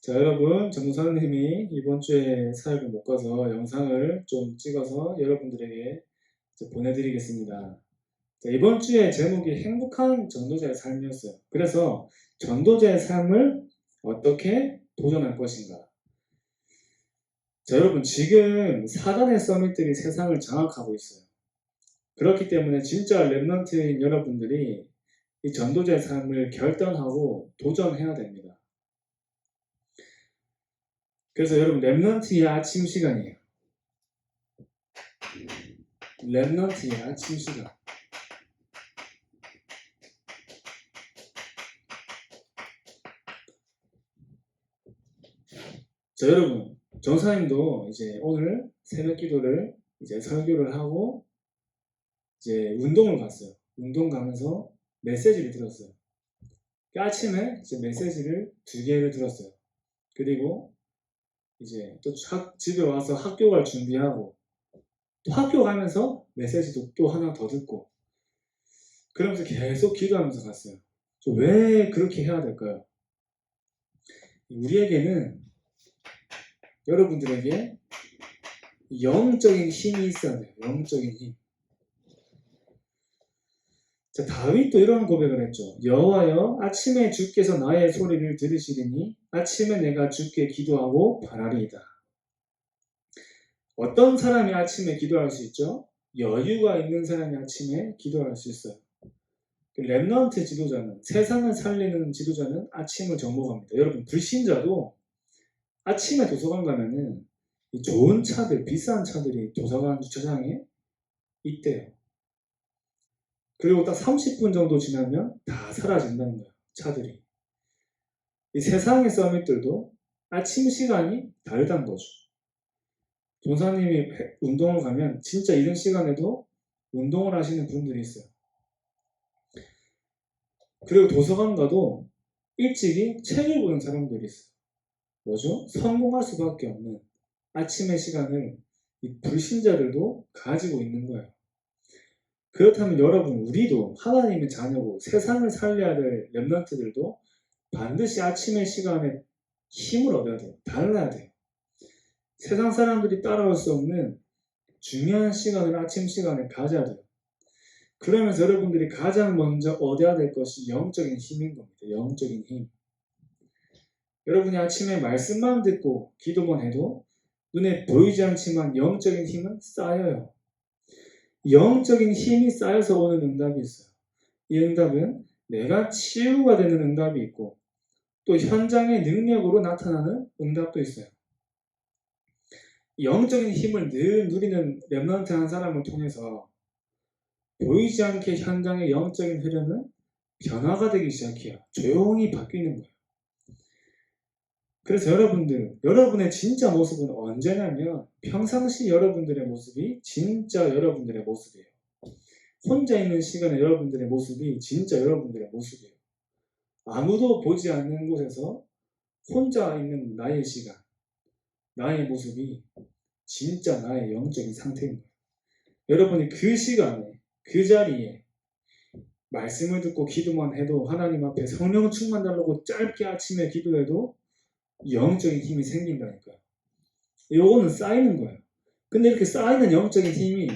자, 여러분, 전도사님이 이번 주에 사역을 못 가서 영상을 좀 찍어서 여러분들에게 보내드리겠습니다. 자, 이번 주에 제목이 행복한 전도자의 삶이었어요. 그래서 전도자의 삶을 어떻게 도전할 것인가. 자, 여러분, 지금 사단의 서밋들이 세상을 장악하고 있어요. 그렇기 때문에 진짜 랩런트인 여러분들이 이 전도자의 삶을 결단하고 도전해야 됩니다. 그래서 여러분, 랩런트의 아침 시간이에요. 랩런트의 아침 시간. 자, 여러분, 전사님도 이제 오늘 새벽 기도를 이제 설교를 하고 이제 운동을 갔어요. 운동 가면서 메시지를 들었어요. 아침에 이제 메시지를 2개를 들었어요. 그리고 이제 또 집에 와서 학교 갈 준비하고 또 학교 가면서 메시지도 또 하나 더 듣고 그러면서 계속 기도하면서 갔어요. 왜 그렇게 해야 될까요? 우리에게는 여러분들에게 영적인 힘이 있어야 돼요. 영적인 힘. 자, 다윗도 이런 고백을 했죠. 여호와여, 아침에 주께서 나의 소리를 들으시리니 아침에 내가 주께 기도하고 바라리이다. 어떤 사람이 아침에 기도할 수 있죠? 여유가 있는 사람이 아침에 기도할 수 있어요. 랩넌트 지도자는, 세상을 살리는 지도자는 아침을 정복합니다. 여러분, 불신자도 아침에 도서관 가면은 좋은 차들, 비싼 차들이 도서관 주차장에 있대요. 그리고 딱 30분 정도 지나면 다 사라진다는 거예요. 차들이. 이 세상의 서밋들도 아침 시간이 다르다는 거죠. 전사님이 운동을 가면 진짜 이런 시간에도 운동을 하시는 분들이 있어요. 그리고 도서관 가도 일찍이 책을 보는 사람들이 있어요. 뭐죠? 성공할 수밖에 없는 아침의 시간을 이 불신자들도 가지고 있는 거예요. 그렇다면 여러분, 우리도 하나님의 자녀고 세상을 살려야 될 랩런트들도 반드시 아침의 시간에 힘을 얻어야 돼요. 달라야 돼요. 세상 사람들이 따라올 수 없는 중요한 시간을 아침 시간에 가져야 돼요. 그러면서 여러분들이 가장 먼저 얻어야 될 것이 영적인 힘인 겁니다. 영적인 힘. 여러분이 아침에 말씀만 듣고 기도만 해도 눈에 보이지 않지만 영적인 힘은 쌓여요. 영적인 힘이 쌓여서 오는 응답이 있어요. 이 응답은 내가 치유가 되는 응답이 있고 또 현장의 능력으로 나타나는 응답도 있어요. 영적인 힘을 늘 누리는 랩런트 한 사람을 통해서 보이지 않게 현장의 영적인 흐름은 변화가 되기 시작해요. 조용히 바뀌는 거예요. 그래서 여러분의 진짜 모습은 언제냐면 평상시 여러분들의 모습이 진짜 여러분들의 모습이에요. 혼자 있는 시간에 여러분들의 모습이 진짜 여러분들의 모습이에요. 아무도 보지 않는 곳에서 혼자 있는 나의 시간, 나의 모습이 진짜 나의 영적인 상태인 거예요. 여러분이 그 시간에, 그 자리에 말씀을 듣고 기도만 해도 하나님 앞에 성령 충만 달라고 짧게 아침에 기도해도 영적인 힘이 생긴다니까요. 요거는 쌓이는 거예요. 근데 이렇게 쌓이는 영적인 힘이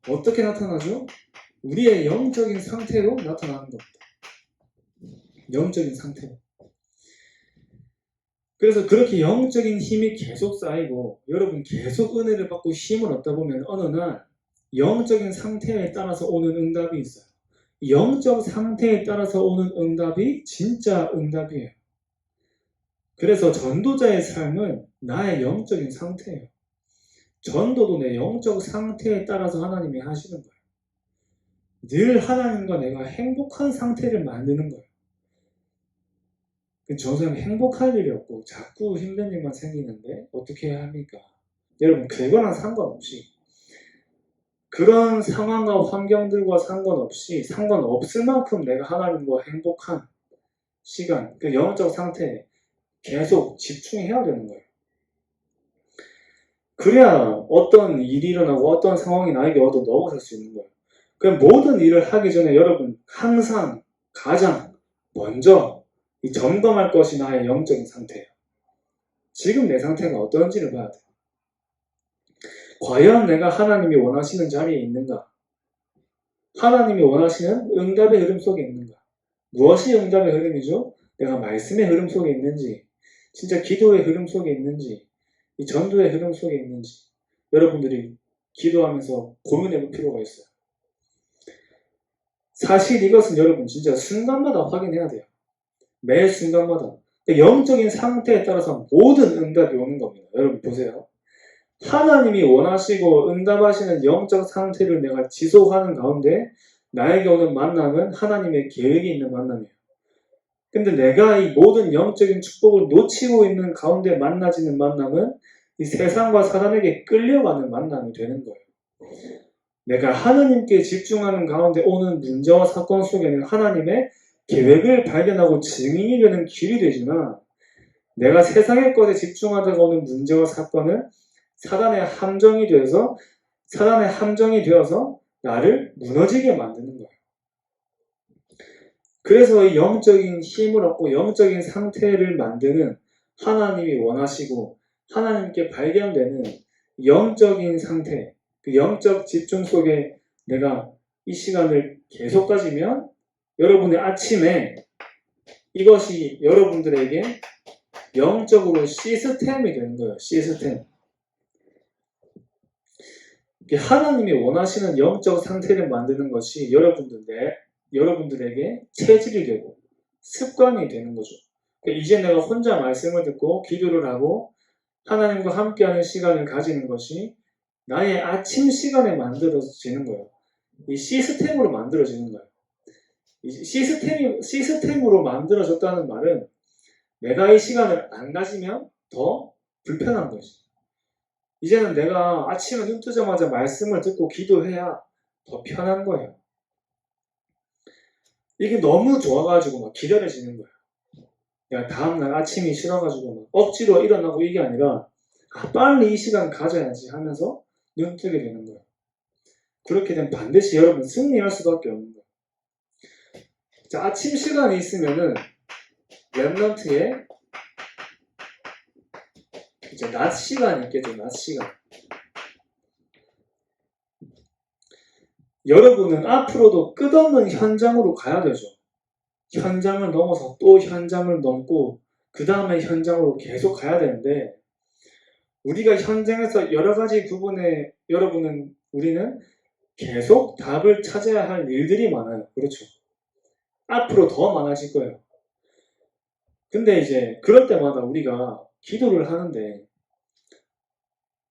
어떻게 나타나죠? 우리의 영적인 상태로 나타나는 겁니다. 영적인 상태로. 그래서 그렇게 영적인 힘이 계속 쌓이고 여러분 계속 은혜를 받고 힘을 얻다 보면 어느 날 영적인 상태에 따라서 오는 응답이 있어요. 영적 상태에 따라서 오는 응답이 진짜 응답이에요. 그래서 전도자의 삶은 나의 영적인 상태예요. 전도도 내 영적 상태에 따라서 하나님이 하시는 거예요. 늘 하나님과 내가 행복한 상태를 만드는 거예요. 저는 행복할 일이 없고 자꾸 힘든 일만 생기는데 어떻게 해야 합니까? 여러분, 그거랑 상관없이 그런 상황과 환경들과 상관없을 만큼 내가 하나님과 행복한 시간, 그 영적 상태에 계속 집중해야 되는 거예요. 그래야 어떤 일이 일어나고 어떤 상황이 나에게 얻어 넘어설 수 있는 거예요. 그럼 모든 일을 하기 전에 여러분 항상 가장 먼저 이 점검할 것이 나의 영적인 상태예요. 지금 내 상태가 어떤지를 봐야 돼요. 과연 내가 하나님이 원하시는 자리에 있는가? 하나님이 원하시는 응답의 흐름 속에 있는가? 무엇이 응답의 흐름이죠? 내가 말씀의 흐름 속에 있는지, 진짜 기도의 흐름 속에 있는지, 이 전도의 흐름 속에 있는지 여러분들이 기도하면서 고민해 볼 필요가 있어요. 사실 이것은 여러분 진짜 순간마다 확인해야 돼요. 매 순간마다. 영적인 상태에 따라서 모든 응답이 오는 겁니다. 여러분 보세요. 하나님이 원하시고 응답하시는 영적 상태를 내가 지속하는 가운데 나에게 오는 만남은 하나님의 계획이 있는 만남이에요. 근데 내가 이 모든 영적인 축복을 놓치고 있는 가운데 만나지는 만남은 이 세상과 사람에게 끌려가는 만남이 되는 거예요. 내가 하나님께 집중하는 가운데 오는 문제와 사건 속에는 하나님의 계획을 발견하고 증인이 되는 길이 되지만 내가 세상의 것에 집중하다가 오는 문제와 사건은 사단의 함정이 되어서 나를 무너지게 만드는 거예요. 그래서 이 영적인 힘을 얻고 영적인 상태를 만드는 하나님이 원하시고 하나님께 발견되는 영적인 상태, 그 영적 집중 속에 내가 이 시간을 계속 가지면 여러분의 아침에 이것이 여러분들에게 영적으로 시스템이 되는 거예요. 시스템. 하나님이 원하시는 영적 상태를 만드는 것이 여러분들에게 체질이 되고 습관이 되는 거죠. 이제 내가 혼자 말씀을 듣고 기도를 하고 하나님과 함께하는 시간을 가지는 것이 나의 아침 시간에 만들어지는 거예요. 이 시스템으로 만들어지는 거예요. 이 시스템으로 만들어졌다는 말은 내가 이 시간을 안 가지면 더 불편한 거지. 이제는 내가 아침에 눈 뜨자마자 말씀을 듣고 기도해야 더 편한 거예요. 이게 너무 좋아가지고 막 기다려지는 거예요. 내가 다음날 아침이 싫어가지고 막 억지로 일어나고 이게 아니라 빨리 이 시간 가져야지 하면서 눈 뜨게 되는 거예요. 그렇게 되면 반드시 여러분 승리할 수밖에 없는 거예요. 자, 아침 시간이 있으면은 랩런트에 이제 낮 시간이 있겠죠. 낮 시간. 여러분은 앞으로도 끝없는 현장으로 가야 되죠. 현장을 넘어서 또 현장을 넘고 그 다음에 현장으로 계속 가야 되는데 우리가 현장에서 여러 가지 부분에 우리는 계속 답을 찾아야 할 일들이 많아요. 그렇죠. 앞으로 더 많아질 거예요. 근데 이제 그럴 때마다 우리가 기도를 하는데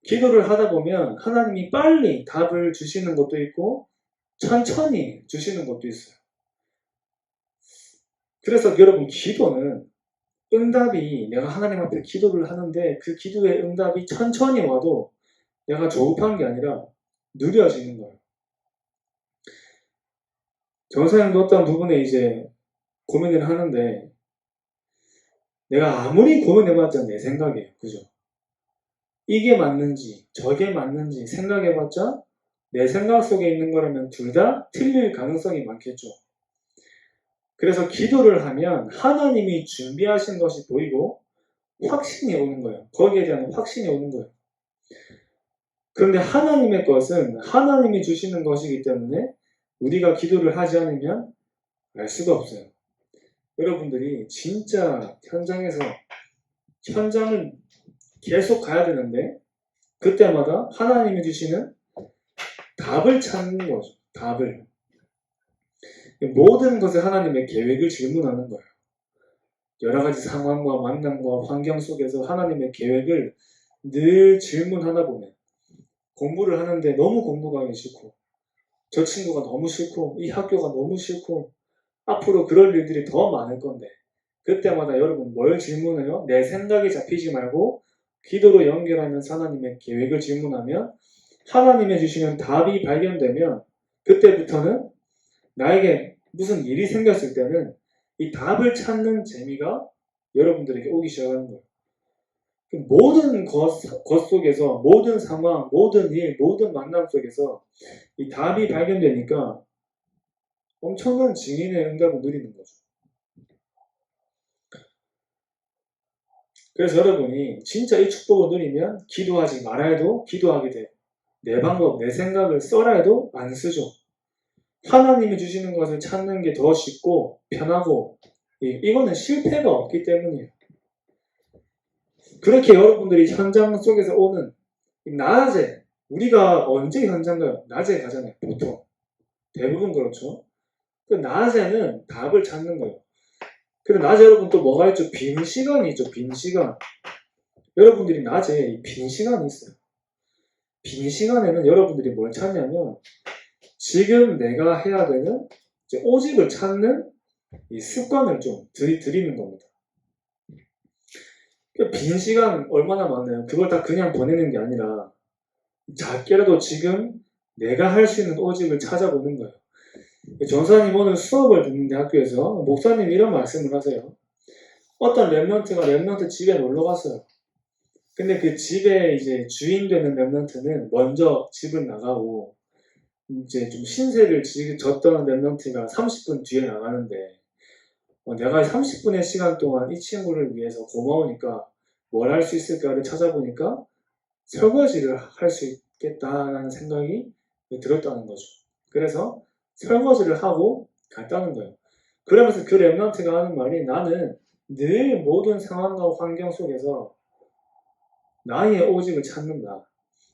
기도를 하다 보면 하나님이 빨리 답을 주시는 것도 있고 천천히 주시는 것도 있어요. 그래서 여러분 기도는 응답이 내가 하나님 앞에 기도를 하는데 그 기도의 응답이 천천히 와도 내가 조급한 게 아니라 느려지는 거예요. 전사님도 어떤 부분에 이제 고민을 하는데 내가 아무리 고민해봤자 내 생각이에요. 그죠? 이게 맞는지 저게 맞는지 생각해봤자 내 생각 속에 있는 거라면 둘 다 틀릴 가능성이 많겠죠. 그래서 기도를 하면 하나님이 준비하신 것이 보이고 확신이 오는 거예요. 거기에 대한 확신이 오는 거예요. 그런데 하나님의 것은 하나님이 주시는 것이기 때문에 우리가 기도를 하지 않으면 알 수가 없어요. 여러분들이 진짜 현장을 계속 가야 되는데 그때마다 하나님이 주시는 답을 찾는 거죠. 답을. 모든 것에 하나님의 계획을 질문하는 거예요. 여러 가지 상황과 만남과 환경 속에서 하나님의 계획을 늘 질문하다 보면 공부를 하는데 너무 공부가 하기 싫고 저 친구가 너무 싫고 이 학교가 너무 싫고 앞으로 그럴 일들이 더 많을 건데 그때마다 여러분 뭘 질문해요? 내 생각이 잡히지 말고 기도로 연결하면서 하나님의 계획을 질문하면 하나님의 주시는 답이 발견되면 그때부터는 나에게 무슨 일이 생겼을 때는 이 답을 찾는 재미가 여러분들에게 오기 시작하는 거예요. 모든 것 속에서 모든 상황, 모든 일, 모든 만남 속에서 이 답이 발견되니까 엄청난 증인의 응답을 누리는 거죠. 그래서 여러분이 진짜 이 축복을 누리면 기도하지 말아 해도 기도하게 돼요. 내 방법, 내 생각을 써라 해도 안 쓰죠. 하나님이 주시는 것을 찾는 게 더 쉽고 편하고 이거는 실패가 없기 때문이에요. 그렇게 여러분들이 현장 속에서 오는 낮에 우리가 언제 현장 가요? 낮에 가잖아요. 보통. 대부분 그렇죠. 그 낮에는 답을 찾는 거예요. 그리고 낮에 여러분 또 뭐가 있죠? 빈 시간이 있죠. 빈 시간. 여러분들이 낮에 빈 시간이 있어요. 빈 시간에는 여러분들이 뭘 찾냐면 지금 내가 해야 되는 오직을 찾는 이 습관을 좀 들이는 겁니다. 빈 시간 얼마나 많나요? 그걸 다 그냥 보내는 게 아니라 작게라도 지금 내가 할 수 있는 오직을 찾아보는 거예요. 전사님 오늘 수업을 듣는데 학교에서 목사님 이런 말씀을 하세요. 어떤 랩런트가 랩런트 집에 놀러 갔어요. 근데 그 집에 이제 주인 되는 랩런트는 먼저 집을 나가고 이제 좀 신세를 졌던 랩런트가 30분 뒤에 나가는데 내가 30분의 시간 동안 이 친구를 위해서 고마우니까 뭘 할 수 있을까를 찾아보니까 설거지를 할 수 있겠다라는 생각이 들었다는 거죠. 그래서 설거지를 하고 갔다는 거예요. 그러면서 그 랩런트가 하는 말이 나는 늘 모든 상황과 환경 속에서 나의 오직을 찾는다.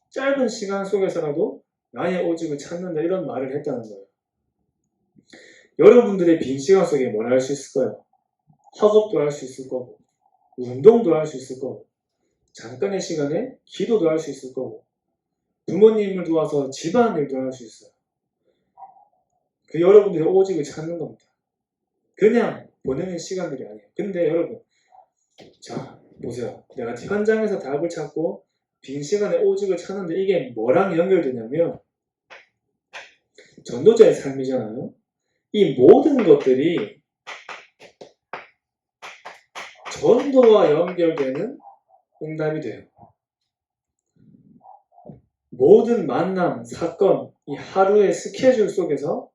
짧은 시간 속에서라도 나의 오직을 찾는다. 이런 말을 했다는 거예요. 여러분들의 빈 시간 속에 뭘 할 수 있을까요? 학업도 할 수 있을 거고, 운동도 할 수 있을 거고, 잠깐의 시간에 기도도 할 수 있을 거고, 부모님을 도와서 집안일도 할 수 있어요. 그 여러분들의 오직을 찾는 겁니다. 그냥 보내는 시간들이 아니에요. 근데 여러분, 자, 보세요. 내가 현장에서 답을 찾고 빈 시간에 오직을 찾는데 이게 뭐랑 연결되냐면 전도자의 삶이잖아요. 이 모든 것들이 전도와 연결되는 응답이 돼요. 모든 만남, 사건, 이 하루의 스케줄 속에서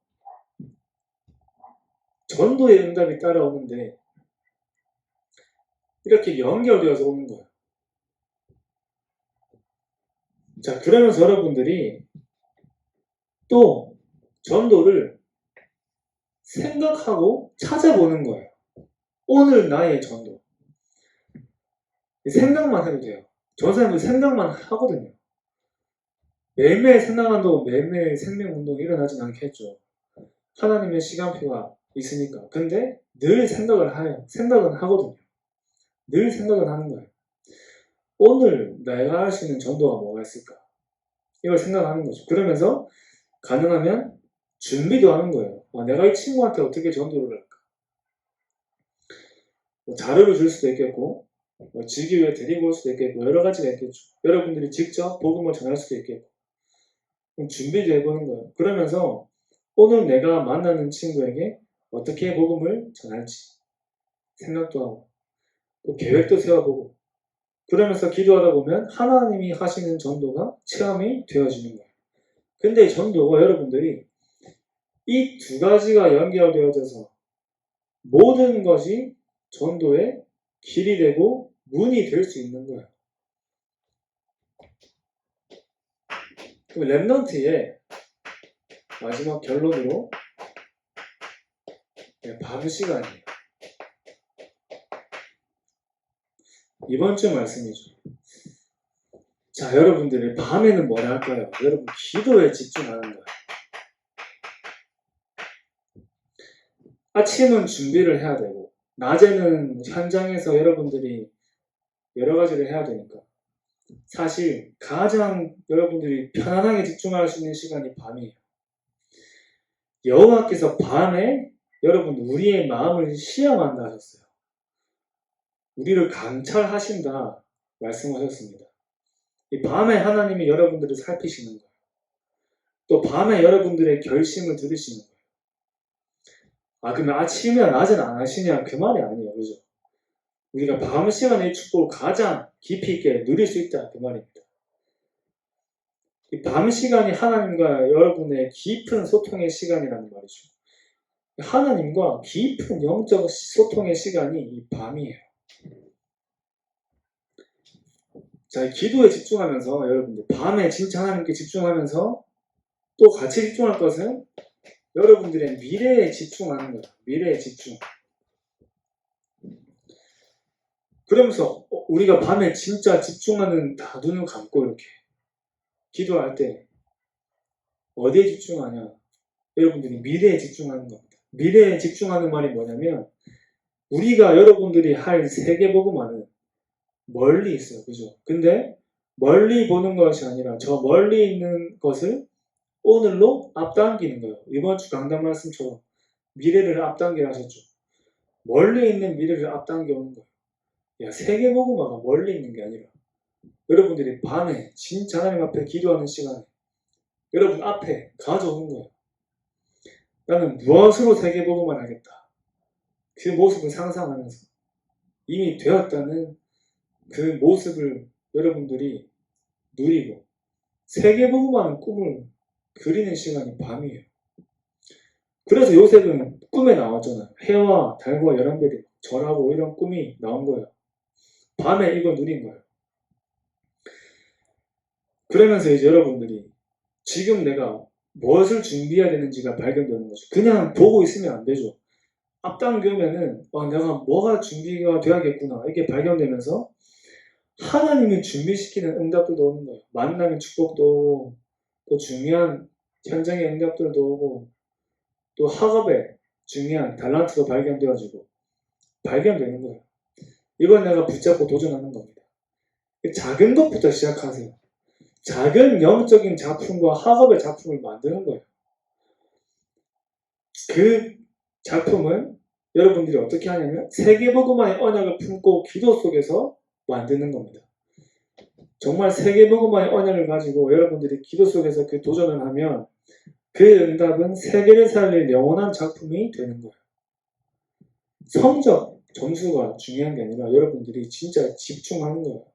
전도의 응답이 따라오는데 이렇게 연결되어서 오는 거예요. 자, 그러면서 여러분들이 또 전도를 생각하고 찾아보는 거예요. 오늘 나의 전도. 생각만 해도 돼요. 전사님도 생각만 하거든요. 매일매일 생각한다고 매일매일 생명운동이 일어나진 않겠죠. 하나님의 시간표가 있으니까. 근데 늘 생각을 해요. 생각은 하거든요. 늘 생각은 하는 거예요. 오늘 내가 할 수 있는 전도가 뭐가 있을까? 이걸 생각하는 거죠. 그러면서 가능하면 준비도 하는 거예요. 내가 이 친구한테 어떻게 전도를 할까? 자료를 줄 수도 있겠고, 지기 위해 데리고 올 수도 있겠고, 여러 가지가 있겠죠. 여러분들이 직접 복음을 전할 수도 있겠고, 준비도 해보는 거예요. 그러면서 오늘 내가 만나는 친구에게 어떻게 복음을 전할지 생각도 하고, 또 계획도 세워보고, 그러면서 기도하다 보면 하나님이 하시는 전도가 체험이 되어지는 거예요. 근데 전도가 여러분들이 이 두 가지가 연결되어져서 모든 것이 전도의 길이 되고 문이 될 수 있는 거예요. 랩넌트의 마지막 결론으로 밤 시간이에요. 이번 주 말씀이죠. 자, 여러분들이 밤에는 뭘 할까요? 여러분 기도에 집중하는 거예요. 아침은 준비를 해야 되고 낮에는 현장에서 여러분들이 여러 가지를 해야 되니까 사실 가장 여러분들이 편안하게 집중할 수 있는 시간이 밤이에요. 여호와께서 밤에 여러분 우리의 마음을 시험한다 하셨어요. 우리를 감찰하신다 말씀하셨습니다. 이 밤에 하나님이 여러분들을 살피시는 거예요. 또 밤에 여러분들의 결심을 들으시는 거예요. 그러면 아침이나 낮은 안 하시냐 그 말이 아니에요. 그죠? 우리가 밤 시간에 이 축복을 가장 깊이 있게 누릴 수 있다 그 말입니다. 이 밤 시간이 하나님과 여러분의 깊은 소통의 시간이라는 말이죠. 하나님과 깊은 영적 소통의 시간이 이 밤이에요. 자, 기도에 집중하면서 여러분들 밤에 진짜 하나님께 집중하면서 또 같이 집중할 것은 여러분들의 미래에 집중하는 거예요. 미래에 집중. 그러면서 우리가 밤에 진짜 집중하는 다 눈을 감고 이렇게 기도할 때 어디에 집중하냐? 여러분들이 미래에 집중하는 겁니다. 미래에 집중하는 말이 뭐냐면 우리가 여러분들이 할 세계복음화는 멀리 있어요. 그죠? 근데 멀리 보는 것이 아니라 저 멀리 있는 것을 오늘로 앞당기는 거예요. 이번 주 강단 말씀처럼 미래를 앞당기라 하셨죠. 멀리 있는 미래를 앞당겨 오는 거예요. 야, 세계복음화가 멀리 있는 게 아니라 여러분들이 밤에 진짜 하나님 앞에 기도하는 시간에 여러분 앞에 가져오는 거예요. 나는 무엇으로 세계복음화를 하겠다. 그 모습을 상상하면서 이미 되었다는 그 모습을 여러분들이 누리고 세계복음화하는 꿈을 그리는 시간이 밤이에요. 그래서 요셉은 꿈에 나왔잖아요. 해와 달과 열한별이 절하고 이런 꿈이 나온 거예요. 밤에 이걸 누린 거예요. 그러면서 이제 여러분들이 지금 내가 무엇을 준비해야 되는지가 발견되는 거죠. 그냥 보고 있으면 안 되죠. 앞당겨면은 내가 뭐가 준비가 돼야겠구나 이게 발견되면서 하나님이 준비시키는 응답들도 오는 거예요. 만남의 축복도 또 중요한 현장의 응답들도 오고 또 학업에 중요한 달란트도 발견되어지고 발견되는 거예요. 이걸 내가 붙잡고 도전하는 겁니다. 작은 것부터 시작하세요. 작은 영적인 작품과 학업의 작품을 만드는 거예요. 그 작품은 여러분들이 어떻게 하냐면 세계복음화의 언약을 품고 기도 속에서 만드는 겁니다. 정말 세계복음화의 언약을 가지고 여러분들이 기도 속에서 그 도전을 하면 그 응답은 세계를 살릴 영원한 작품이 되는 거예요. 성적, 점수가 중요한 게 아니라 여러분들이 진짜 집중하는 거예요.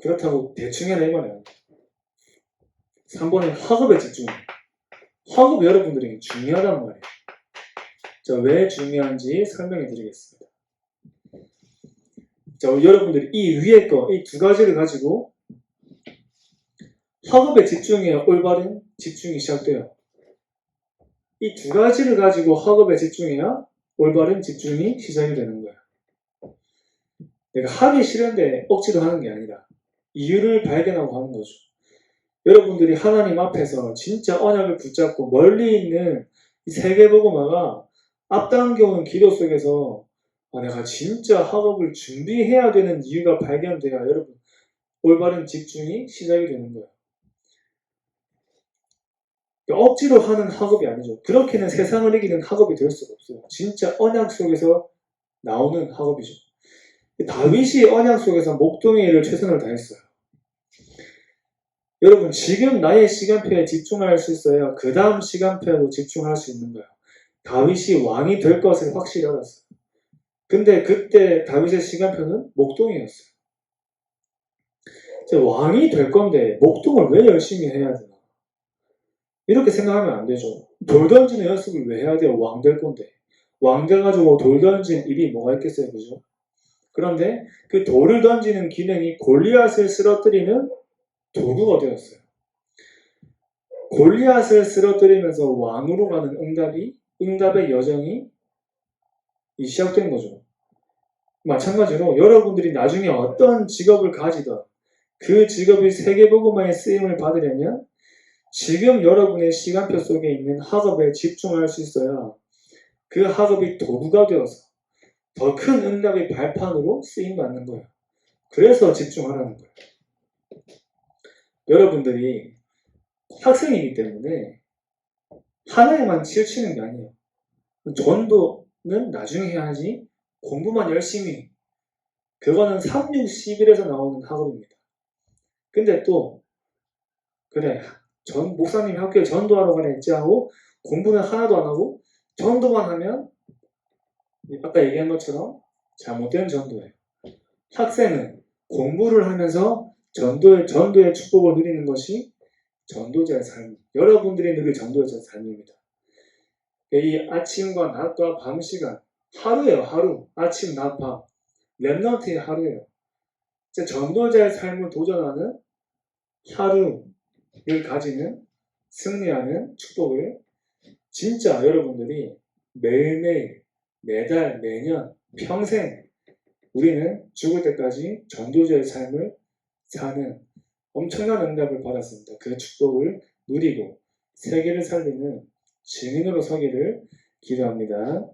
그렇다고 대충 해라 이 말이에요. 3번은 학업에 집중. 학업 여러분들에게 중요하단 말이에요. 자, 왜 중요한지 설명해 드리겠습니다. 자, 여러분들이 이 위에 거, 이 두 가지를 가지고 학업에 집중해야 올바른 집중이 시작돼요. 이 두 가지를 가지고 학업에 집중해야 올바른 집중이 시작이 되는 거예요. 내가 하기 싫은데 억지로 하는 게 아니라 이유를 발견하고 하는 거죠. 여러분들이 하나님 앞에서 진짜 언약을 붙잡고 멀리 있는 이 세계복음화가 앞당겨오는 기도 속에서 내가 진짜 학업을 준비해야 되는 이유가 발견돼야 여러분 올바른 집중이 시작이 되는 거예요. 억지로 하는 학업이 아니죠. 그렇게는 세상을 이기는 학업이 될 수가 없어요. 진짜 언약 속에서 나오는 학업이죠. 다윗이 언약 속에서 목동의 일을 최선을 다했어요. 여러분 지금 나의 시간표에 집중할 수 있어야 그 다음 시간표에도 집중할 수 있는 거예요. 다윗이 왕이 될 것을 확실히 알았어요. 근데 그때 다윗의 시간표는 목동이었어요. 왕이 될 건데 목동을 왜 열심히 해야 되나? 이렇게 생각하면 안 되죠. 돌 던지는 연습을 왜 해야 돼요? 왕 될 건데. 왕 돼가지고 돌 던진 일이 뭐가 있겠어요, 그죠? 그런데 그 돌을 던지는 기능이 골리앗을 쓰러뜨리는 도구가 되었어요. 골리앗을 쓰러뜨리면서 왕으로 가는 응답의 여정이 시작된 거죠. 마찬가지로 여러분들이 나중에 어떤 직업을 가지든 그 직업이 세계복음화의 쓰임을 받으려면 지금 여러분의 시간표 속에 있는 학업에 집중할 수 있어야 그 학업이 도구가 되어서 더 큰 응답의 발판으로 쓰임받는 거예요. 그래서 집중하라는 거예요. 여러분들이 학생이기 때문에 하나에만 치우치는 게 아니에요. 전도는 나중에 해야지 공부만 열심히 그거는 3, 6, 11에서 나오는 학업입니다. 근데 또 그래 목사님이 학교에 전도하러 가라 했지 하고 공부는 하나도 안 하고 전도만 하면 아까 얘기한 것처럼 잘못된 전도예요. 학생은 공부를 하면서 전도의 축복을 누리는 것이 전도자의 삶, 여러분들이 누릴 전도자의 삶입니다. 이 아침과 낮과 밤 시간, 하루예요, 하루. 아침, 낮, 밤. 렘넌트의 하루예요. 진짜 전도자의 삶을 도전하는 하루를 가지는 승리하는 축복을 진짜 여러분들이 매일매일, 매달, 매년, 평생 우리는 죽을 때까지 전도자의 삶을 사는 엄청난 응답을 받았습니다. 그 축복을 누리고 세계를 살리는 증인으로 서기를 기도합니다.